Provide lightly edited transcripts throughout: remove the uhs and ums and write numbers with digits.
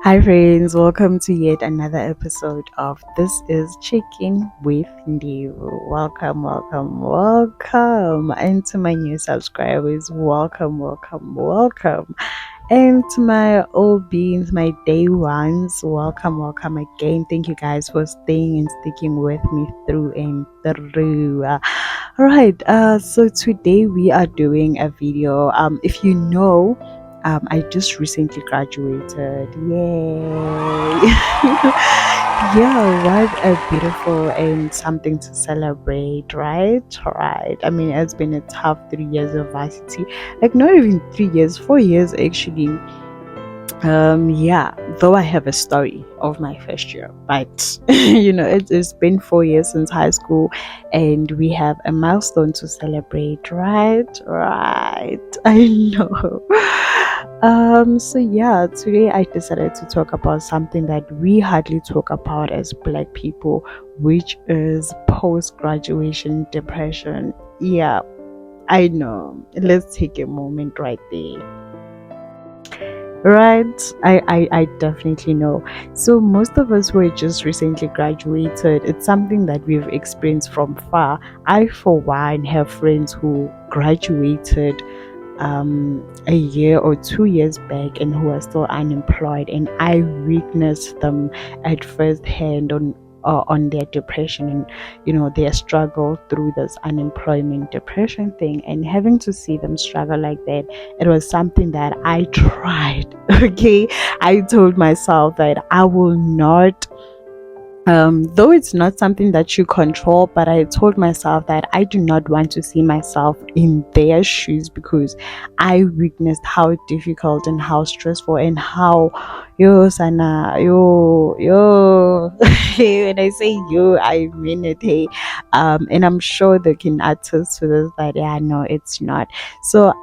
Hi friends, welcome to yet another episode of This is Chicken with Ndivu. Welcome. And to my new subscribers, welcome. And to my old beans, my day ones, welcome again. Thank you guys for staying and sticking with me through and through. Alright, so today we are doing a video. If you know, I just recently graduated. Yay! Yeah, what a beautiful and something to celebrate, right? Right. I mean, it's been a tough 3 years of varsity. Like, not even 3 years, 4 years actually. Yeah, though I have a story of my first year, but it's been 4 years since high school, and we have a milestone to celebrate, right? I know. So yeah, today I decided to talk about something that we hardly talk about as Black people, which is post-graduation depression. Yeah, I know. Let's take a moment right there. Right, I definitely know. So most of us were just recently graduated. It's something that we've experienced from far. I for one have friends who graduated a year or 2 years back and who are still unemployed, and I witnessed them at first hand on their depression and their struggle through this unemployment depression thing, and having to see them struggle like that, it was something that I tried. Okay, I told myself that I will not, though it's not something that you control, but I told myself that I do not want to see myself in their shoes, because I witnessed how difficult and how stressful and how when I say you, I mean it. Hey, and I'm sure they can attest to this, that yeah, no, it's not. So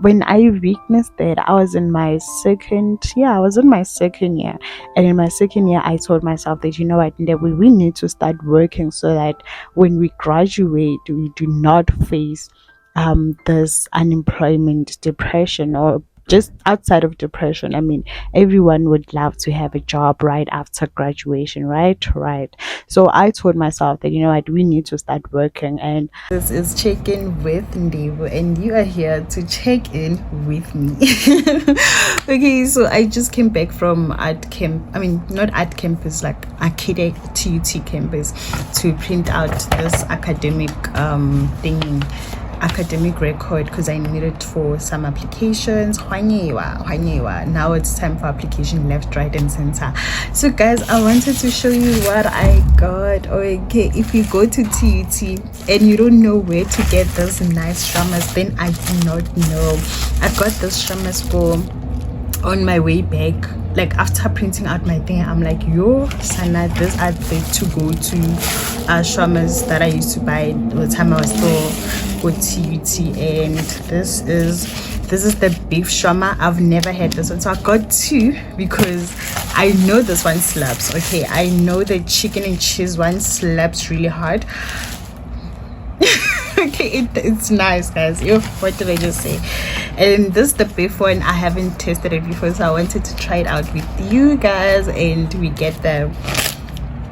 when I witnessed that, I was in my second year, and in my second year, I told myself that, you know what, we need to start working so that when we graduate, we do not face this unemployment depression, or just outside of depression. I mean, everyone would love to have a job right after graduation, right? So I told myself that, you know what, we need to start working. And this is Check In with Ndivu, and you are here to check in with me. Okay, so I just came back from art camp. I mean, not art campus, like arcade TUT campus, to print out this academic record, because I need it for some applications. Now it's time for application left, right, and center. So guys, I wanted to show you what I got. Okay, if you go to TUT and you don't know where to get those nice strummers, then I do not know. I got those strummers on my way back. Like, after printing out my thing, I'm like, yo, Sana, these are the to go to strummers that I used to buy the time I was still with TUT. And this is the beef strummer. I've never had this one, so I got two because I know this one slaps. Okay, I know the chicken and cheese one slaps really hard. Okay, it's nice, guys. What did I just say? And this is the beef one. I haven't tested it before, so I wanted to try it out with you guys, and we get the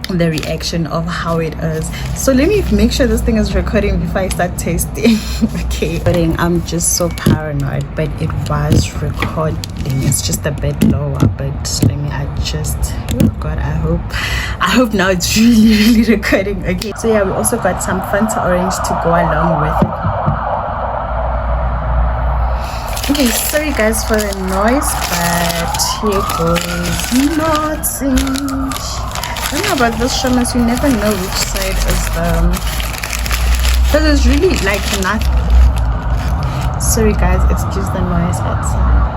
reaction of how it is. So let me make sure this thing is recording before I start tasting. Okay, I'm just so paranoid, but it was recording. It's just a bit lower, but let me adjust. Oh god, I hope now it's really recording. Okay, so yeah, we also got some Fanta orange to go along with it. Okay, sorry guys for the noise, but here goes nothing. I don't know about those strummers, you never know which side is because it's really like not. Sorry guys, excuse the noise outside.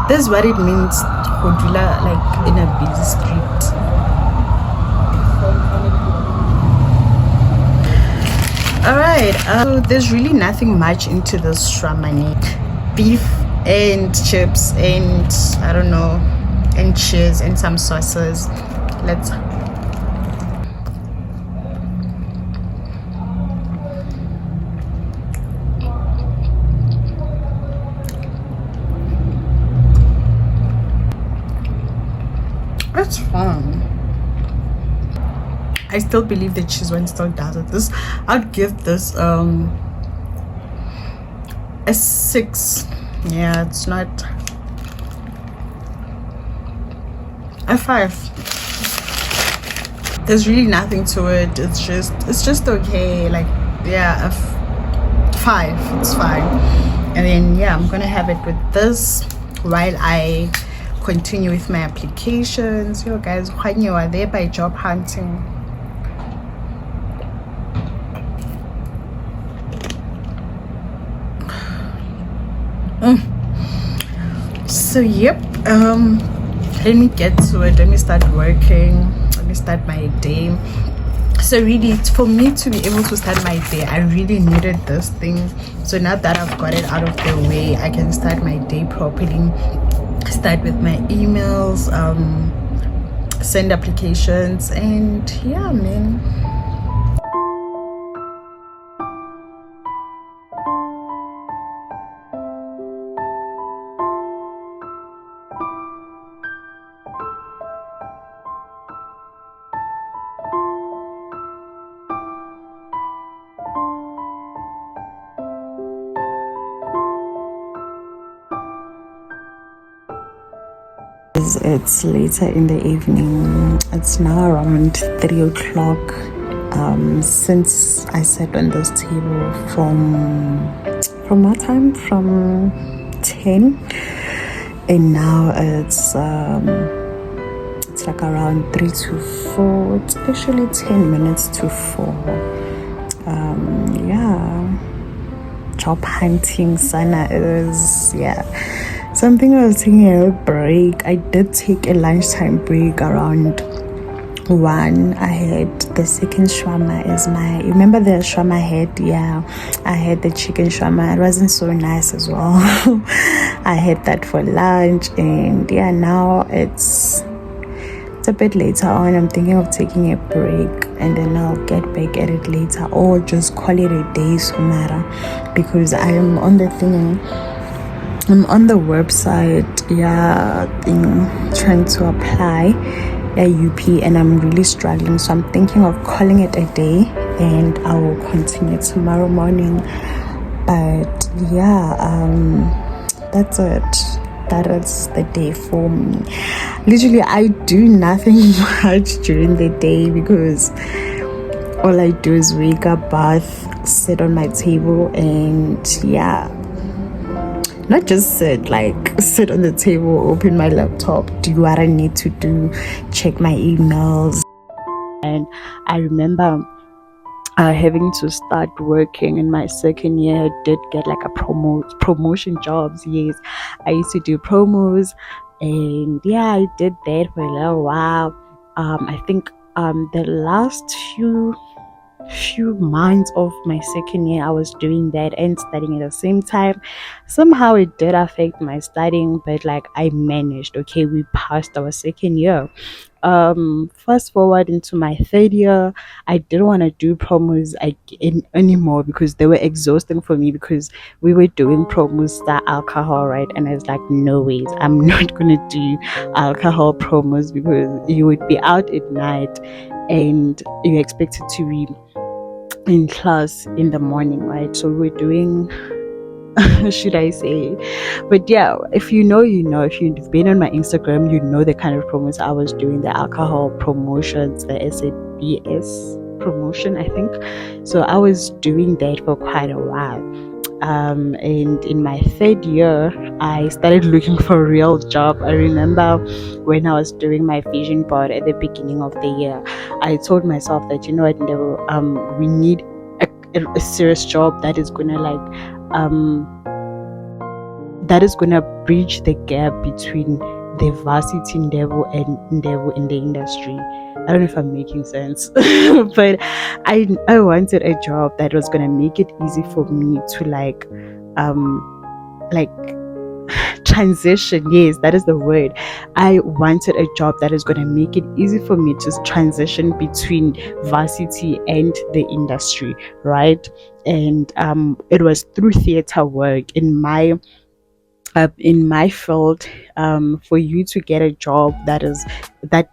This is what it means, Kodula, like in a busy street. Alright, so there's really nothing much into this stramani. Beef and chips and I don't know, and cheese and some sauces. Let's it's fun. I still believe the cheese one still does it. This, I'd give this a 6. Yeah, it's not a 5. There's really nothing to it. It's just okay. Like, yeah, a 5. It's fine. And then yeah, I'm gonna have it with this while I continue with my applications. Yo guys, when you are there by job hunting, so yep, let me get to it. Let me start working. Let me start my day. So really, for me to be able to start my day, I really needed this thing. So now that I've got it out of the way, I can start my day properly, start with my emails, send applications, and yeah, man. It's later in the evening. It's now around 3 o'clock. Since I sat on this table from what time? From 10, and now it's like around 3 to 4. It's actually 10 minutes to 4. Yeah, job hunting sana is, yeah. Something I was taking a break. I did take a lunchtime break around 1. I had the second shawarma as my, you remember the shawarma I had? Yeah, I had the chicken shawarma. It wasn't so nice as well. I had that for lunch, and yeah, now it's a bit later on. I'm thinking of taking a break, and then I'll get back at it later, or just call it a day, so matter, because I am on the thing. I'm on the website, yeah, trying to apply a UP, and I'm really struggling. So I'm thinking of calling it a day, and I will continue tomorrow morning. But yeah, that's it. That is the day for me. Literally, I do nothing much during the day, because all I do is wake up, bath, sit on my table, and yeah, not just sit, like sit on the table, open my laptop, do what I need to do, check my emails. And I remember having to start working in my second year. I did get like a promotion jobs. Yes, I used to do promos, and yeah, I did that for a little while. I think the last few months of my second year, I was doing that and studying at the same time. Somehow it did affect my studying, but like I managed. Okay, we passed our second year. Fast forward into my third year, I didn't want to do promos anymore, because they were exhausting for me, because we were doing promos that alcohol, right? And I was like, no ways, I'm not gonna do alcohol promos, because you would be out at night and you're expected to be in class in the morning, right? So we're doing should I say, but yeah, if you know, you know. If you've been on my Instagram, you know the kind of promos I was doing, the alcohol promotions, the SABS promotion, I think. So I was doing that for quite a while. And in my third year, I started looking for a real job. I remember when I was doing my vision board at the beginning of the year, I told myself that, you know what, no, we need a serious job that is gonna bridge the gap between the varsity level and level in the industry. I don't know if I'm making sense, but I wanted a job that was gonna make it easy for me to like transition. Yes, that is the word. I wanted a job that is gonna make it easy for me to transition between varsity and the industry, right? And it was through theater work. In my in my field, for you to get a job that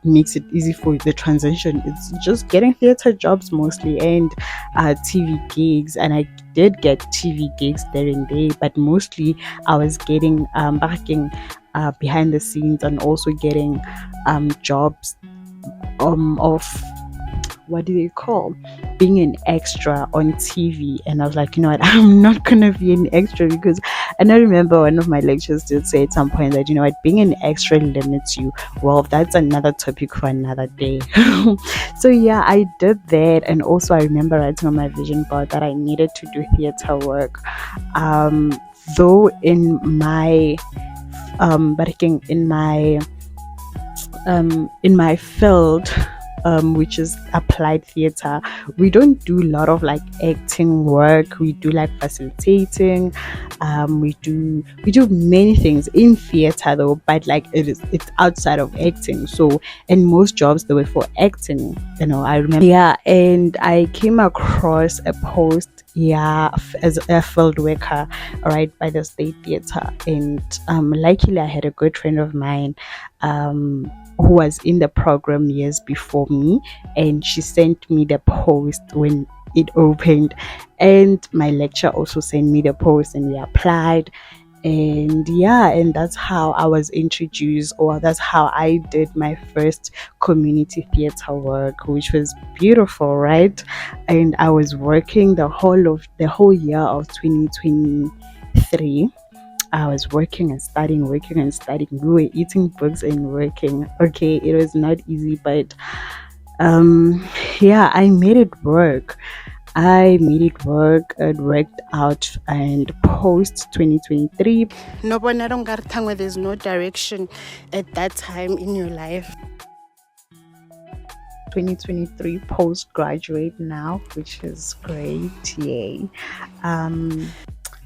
makes it easy for the transition, it's just getting theater jobs mostly, and TV gigs. And I did get TV gigs there and there, but mostly I was getting backing behind the scenes, and also getting jobs of, what do they call, being an extra on TV. And I was like, you know what, I'm not gonna be an extra, because, and I remember one of my lecturers did say at some point that, you know what, being an extra limits you. Well, that's another topic for another day. So yeah, I did that. And also I remember writing on my vision board that I needed to do theater work, though in my but again in my field, which is applied theater, we don't do a lot of like acting work. We do like facilitating. We do many things in theater though, but like it's outside of acting. So in most jobs they were for acting. I remember. Yeah, and I came across a post. Yeah, as a field worker, right, by the state theater, and luckily I had a good friend of mine who was in the program years before me, and she sent me the post when it opened, and my lecturer also sent me the post, and we applied. And yeah, and that's how I was introduced, or that's how I did my first community theater work, which was beautiful, right? And I was working the whole year of 2023. I was working and studying, working and studying. We were eating books and working. Okay, it was not easy, but yeah, I made it work. I made it work. It worked out. And post 2023, no, but I don't got time where there's no direction at that time in your life. 2023 postgraduate now, which is great. Yay.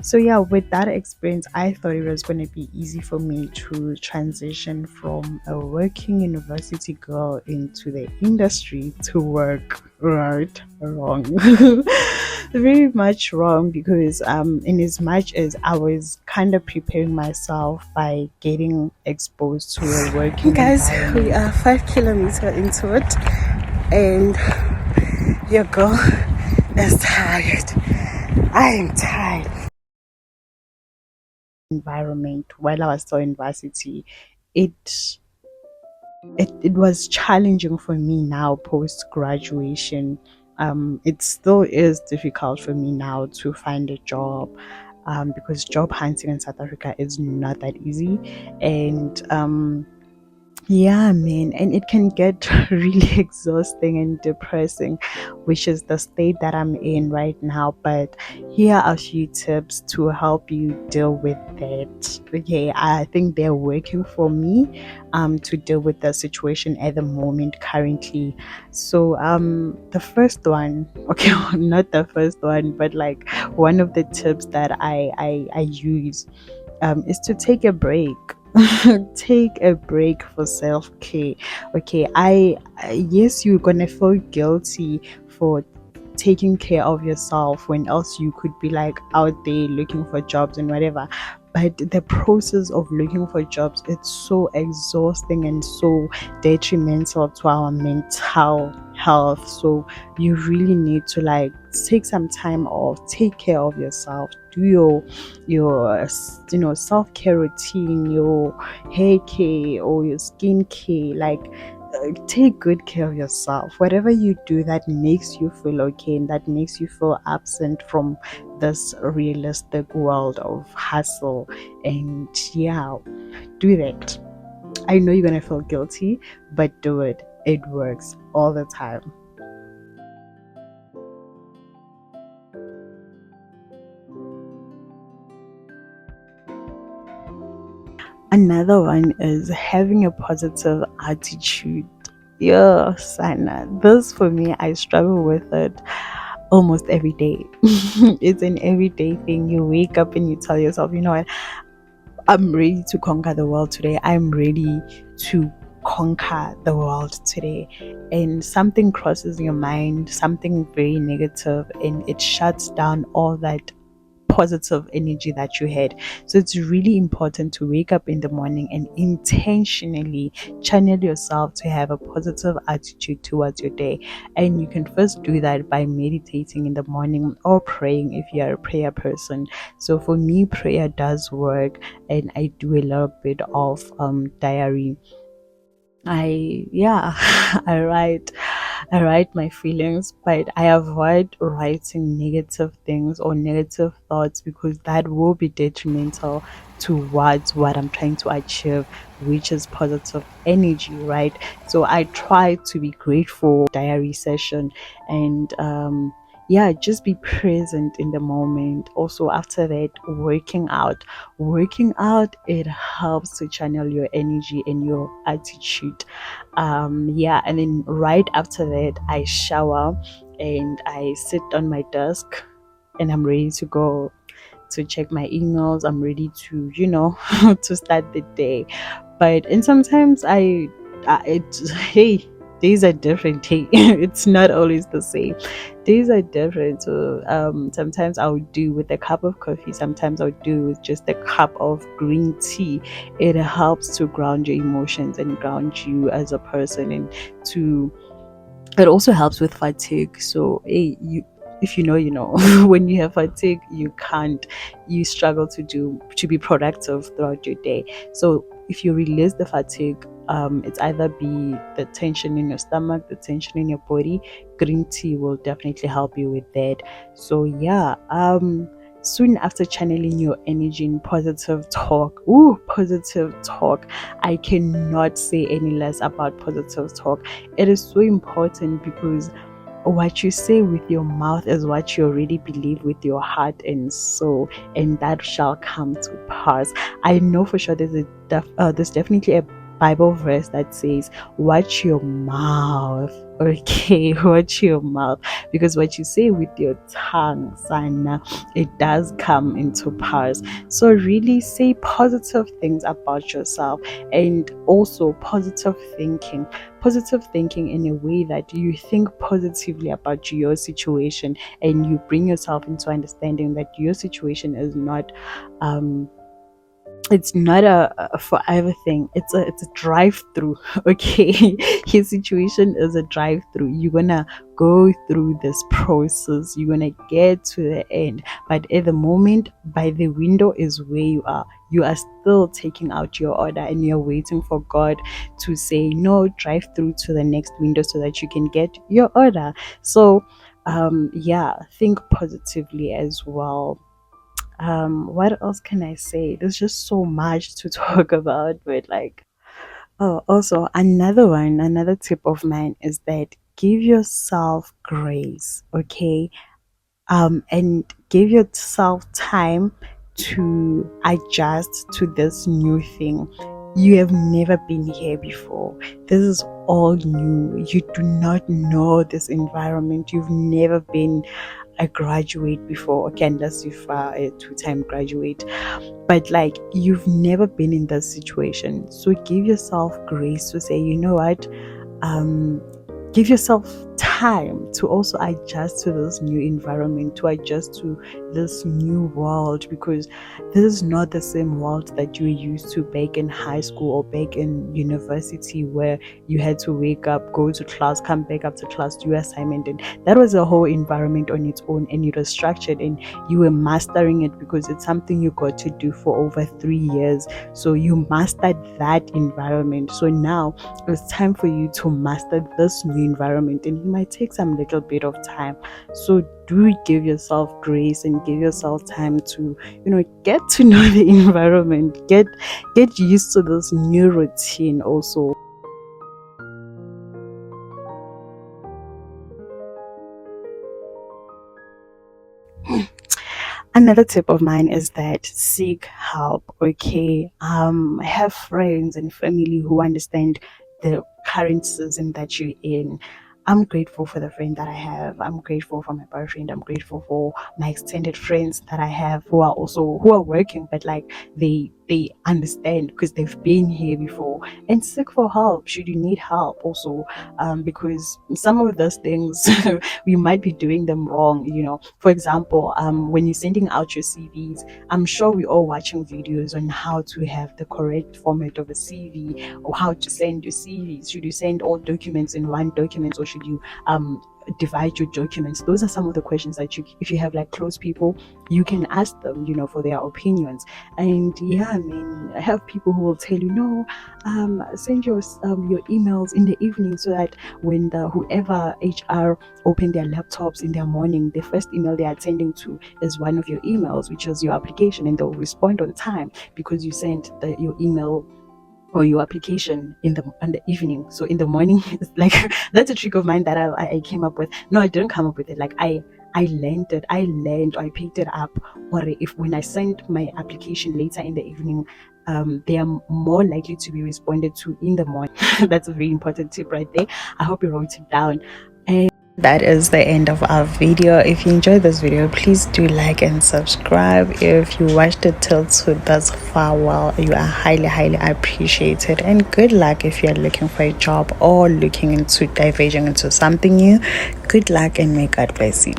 So yeah, with that experience, I thought it was going to be easy for me to transition from a working university girl into the industry to work. Right? Wrong. Very much wrong, because in as much as I was kind of preparing myself by getting exposed to a working guys, we are 5 kilometers into it, and your girl is tired. I am tired. Environment while I was still in varsity, it it was challenging for me now post graduation. It still is difficult for me now to find a job, because job hunting in South Africa is not that easy. And yeah, man, and it can get really exhausting and depressing, which is the state that I'm in right now. But here are a few tips to help you deal with that. Okay, I think they're working for me to deal with the situation at the moment currently. So the first one, okay, not the first one, but like one of the tips that I use is to take a break. Take a break for self-care. Okay, yes, you're gonna feel guilty for taking care of yourself when else you could be like out there looking for jobs and whatever. But the process of looking for jobs, it's so exhausting and so detrimental to our mental health. So you really need to like take some time off, take care of yourself, do your self-care routine, your hair care or your skin care. Like take good care of yourself. Whatever you do that makes you feel okay and that makes you feel absent from this realistic world of hustle, and yeah, do that. I know you're gonna feel guilty, but do it. It works all the time. Another one is having a positive attitude. Yeah, Sana. This for me, I struggle with it almost every day. It's an everyday thing. You wake up and you tell yourself, you know what, I'm ready to conquer the world today. I'm ready to conquer the world today. And something crosses your mind, something very negative, and it shuts down all that positive energy that you had. So it's really important to wake up in the morning and intentionally channel yourself to have a positive attitude towards your day. And you can first do that by meditating in the morning or praying if you're a prayer person. So for me, prayer does work, and I do a little bit of diary. Yeah, I write I write my feelings, but I avoid writing negative things or negative thoughts because that will be detrimental towards what I'm trying to achieve, which is positive energy, right? So I try to be grateful diary session, and yeah, just be present in the moment. Also, after that, working out, it helps to channel your energy and your attitude. Yeah, and then right after that, I shower and I sit on my desk, and I'm ready to go to check my emails. I'm ready to, to start the day. But and sometimes hey, days are different. Hey, it's not always the same. Days are different. So sometimes I'll do with a cup of coffee. Sometimes I'll do with just a cup of green tea. It helps to ground your emotions and ground you as a person, and to it also helps with fatigue. So hey, you if you know, you know. When you have fatigue, you struggle to be productive throughout your day. So if you release the fatigue, it's either be the tension in your stomach, the tension in your body. Green tea will definitely help you with that. So yeah, soon after channeling your energy in positive talk, positive talk, I cannot say any less about positive talk. It is so important because what you say with your mouth is what you already believe with your heart and soul, and that shall come to pass. I know for sure there's definitely a Bible verse that says, "Watch your mouth." Okay, watch your mouth, because what you say with your tongue, Sana, it does come into pass. So really say positive things about yourself, and also positive thinking in a way that you think positively about your situation, and you bring yourself into understanding that your situation is not um it's not a forever thing. It's a drive through. Okay, his situation is a drive through. You're gonna go through this process, you're gonna get to the end, but at the moment, by the window is where you are still taking out your order, and you're waiting for God to say no, drive through to the next window so that you can get your order. So yeah, think positively as well. What else can I say? There's just so much to talk about, but like, oh, also another tip of mine is that give yourself grace, okay? And give yourself time to adjust to this new thing. You have never been here before. This is all new. You do not know this environment. You've never been a graduate before. Okay, unless you are a two-time graduate, but like you've never been in that situation. So give yourself grace to say, you know what, um give yourself time to also adjust to this new environment, to adjust to this new world, because this is not the same world that you were used to back in high school or back in university, where you had to wake up, go to class, come back after class, do assignment, and that was a whole environment on its own, and it was structured, and you were mastering it because it's something you got to do for over 3 years. So you mastered that environment. So now it's time for you to master this new environment, and it might take some little bit of time. So do give yourself grace and give yourself time to, get to know the environment, get used to this new routine also. Another tip of mine is that seek help. Okay, have friends and family who understand the current season that you're in. I'm grateful for the friend that I have. I'm grateful for my boyfriend. I'm grateful for my extended friends that I have who are working, but like they they understand because they've been here before, and seek for help should you need help also, because some of those things we might be doing them wrong. For example, when you're sending out your CVs, I'm sure we're all watching videos on how to have the correct format of a CV, or how to send your CVs. Should you send all documents in one document, or should you divide your documents? Those are some of the questions that if you have like close people, you can ask them, for their opinions. And yeah, I mean, I have people who will tell you, no, send your emails in the evening, so that when the whoever HR open their laptops in their morning, the first email they are attending to is one of your emails, which is your application, and they'll respond on time because you sent your email or your application in the evening. So in the morning, it's like that's a trick of mine that I came up with. No, I didn't come up with it. Like I learned, or I picked it up. Or if when I send my application later in the evening, they are more likely to be responded to in the morning. That's a very important tip right there. I hope you wrote it down. And that is the end of our video. If you enjoyed this video, please do like and subscribe. If you watched it till to thus far, well, you are highly appreciated, and good luck if you're looking for a job or looking into diverging into something new. Good luck, and may God bless you.